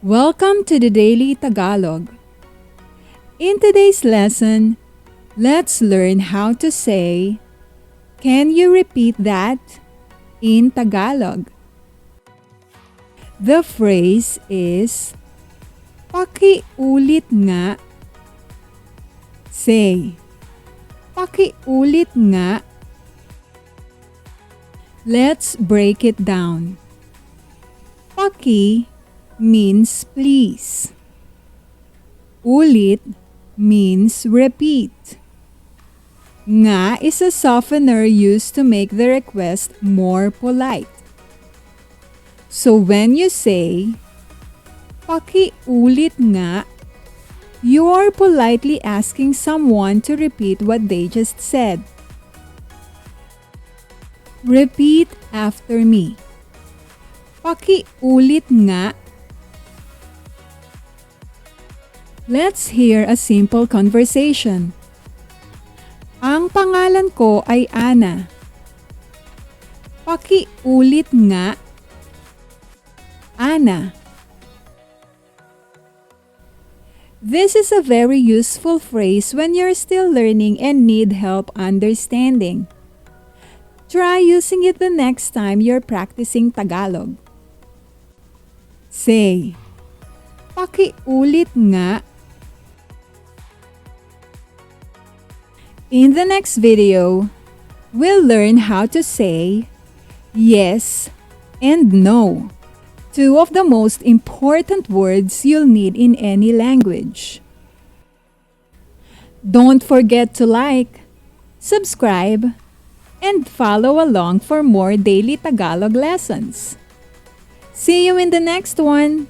Welcome to the Daily Tagalog. In today's lesson, let's learn how to say, "Can you repeat that?" in Tagalog. The phrase is, "Paki-ulit nga." Say, "Paki-ulit nga." Let's break it down. Paki means please. Ulit means repeat. Nga is a softener used to make the request more polite. So when you say, "Paki-ulit nga," you're politely asking someone to repeat what they just said. Repeat after me. Paki-ulit nga. Let's hear a simple conversation. Ang pangalan ko ay Ana. Paki-ulit nga. Ana. This is a very useful phrase when you're still learning and need help understanding. Try using it the next time you're practicing Tagalog. Say, "Paki-ulit nga." In the next video, we'll learn how to say yes and no, two of the most important words you'll need in any language. Don't forget to like, subscribe, and follow along for more daily Tagalog lessons. See you in the next one!